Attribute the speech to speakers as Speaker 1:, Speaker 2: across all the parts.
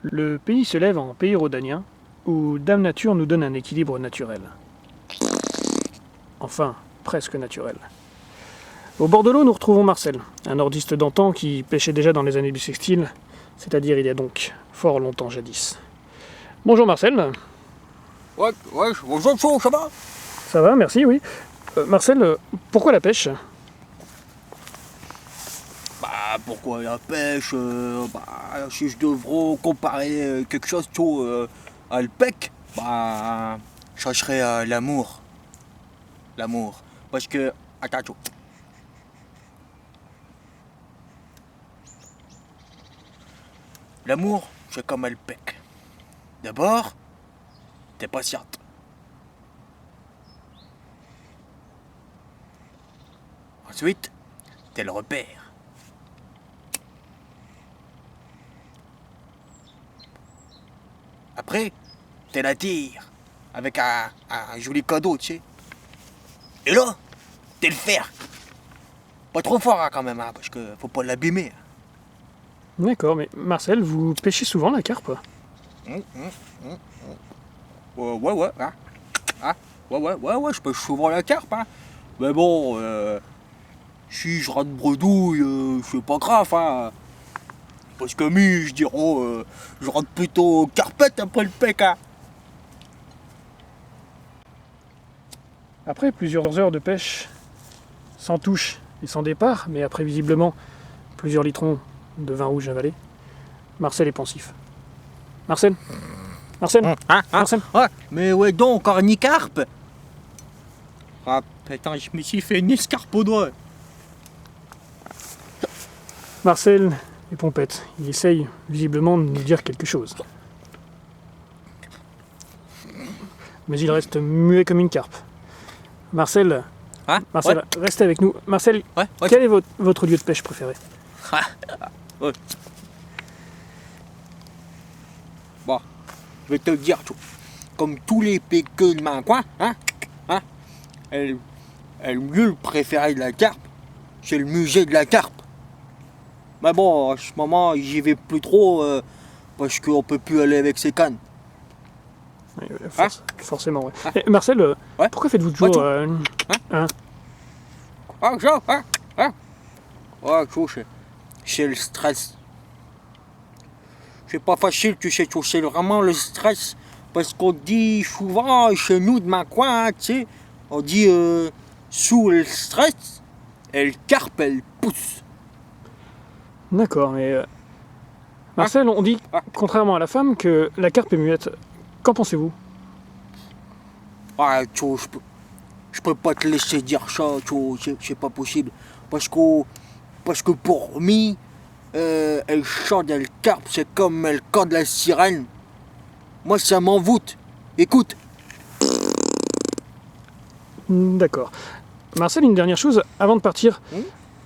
Speaker 1: Le pays se lève en pays rhodanien, où Dame Nature nous donne un équilibre naturel. Enfin, presque naturel. Au bord de l'eau, nous retrouvons Marcel, un nordiste d'antan qui pêchait déjà dans les années bissextiles, c'est-à-dire il y a donc fort longtemps jadis. Bonjour Marcel.
Speaker 2: Ouais, bonjour, ça va?
Speaker 1: Ça va, merci, oui. Marcel, pourquoi la pêche?
Speaker 2: Bah, pourquoi la pêche? Si je devrais comparer quelque chose à le pec, ça serait l'amour. L'amour. Parce que, attends. L'amour, c'est comme le pec. D'abord, t'es patiente. Ensuite, t'es le repère. Après, t'es la tire avec un joli cadeau, tu sais. Et là, t'es le fer. Pas trop fort quand même, parce que faut pas l'abîmer.
Speaker 1: D'accord, mais Marcel, vous pêchez souvent la carpe?
Speaker 2: Ouais. Ouais, je pêche souvent la carpe, Mais bon, si je rate bredouille, c'est pas grave, Parce que je dirais, je rate plutôt carpette après le pec,
Speaker 1: Après plusieurs heures de pêche, sans touche et sans départ, mais après visiblement plusieurs litrons de vin rouge avalé, Marcel est pensif. Marcel, Marcel.
Speaker 2: Ouais, mais ouais donc, encore ni carpe. Ah putain, je me suis fait une escarpe au doigt.
Speaker 1: Marcel est pompette. Il essaye visiblement de nous dire quelque chose. Mais il reste muet comme une carpe. Marcel,
Speaker 2: Ouais.
Speaker 1: restez avec nous. Marcel,
Speaker 2: Ouais.
Speaker 1: quel est votre lieu de pêche préféré?
Speaker 2: Ouais. Bon, je vais te le dire tout. Comme tous les péqueux de ma coin, le lieu préféré de la carpe, c'est le musée de la carpe. Mais bon, en ce moment, j'y vais plus trop parce qu'on peut plus aller avec ses cannes.
Speaker 1: Oui, forcément, ouais. Et Marcel,
Speaker 2: Ouais.
Speaker 1: pourquoi faites-vous toujours...
Speaker 2: C'est le stress. C'est pas facile, tu sais, c'est vraiment le stress. Parce qu'on dit souvent chez nous de ma coin, tu sais, on dit sous le stress, le carpe, elle pousse.
Speaker 1: D'accord, mais... Marcel, on dit, contrairement à la femme, que la carpe est muette. Qu'en pensez-vous?
Speaker 2: Tu vois, je peux pas te laisser dire ça, tu vois, c'est pas possible. Parce que pour moi, le chant de la carpe, c'est comme le camp de la sirène. Moi, ça m'envoûte. Écoute.
Speaker 1: D'accord. Marcel, une dernière chose, avant de partir,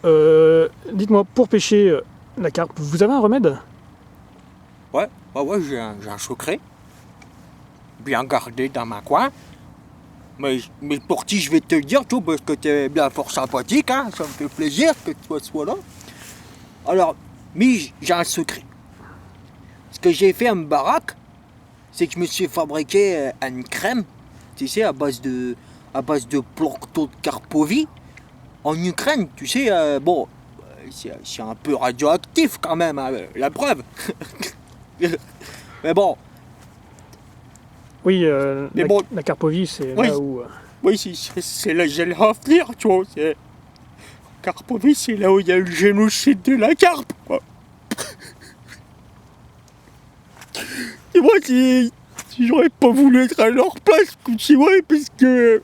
Speaker 1: dites-moi, pour pêcher la carpe, vous avez un remède?
Speaker 2: Ouais, j'ai un secret. Bien gardé dans ma coin. Mais pour qui je vais te le dire, tu vois, parce que t'es bien fort sympathique, ça me fait plaisir que tu sois là. Alors, j'ai un secret. Ce que j'ai fait à ma baraque, c'est que je me suis fabriqué une crème, tu sais, à base de plancton de Karpovy, en Ukraine, tu sais, c'est un peu radioactif quand même, la preuve. Mais bon.
Speaker 1: Oui,
Speaker 2: Mais bon.
Speaker 1: la Karpovy, c'est
Speaker 2: Oui.
Speaker 1: là où...
Speaker 2: Oui, c'est là que j'allais en venir, tu vois. Karpovy, c'est là où il y a eu le génocide de la carpe, quoi. Et moi, si j'aurais pas voulu être à leur place, tu vois, parce que...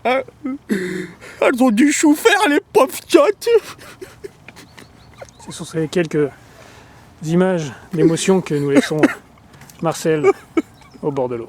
Speaker 2: elles ont dû souffrir, les pauvres tiottes.
Speaker 1: Ce sont ces quelques images d'émotion que nous laissons Marcel au bord de l'eau.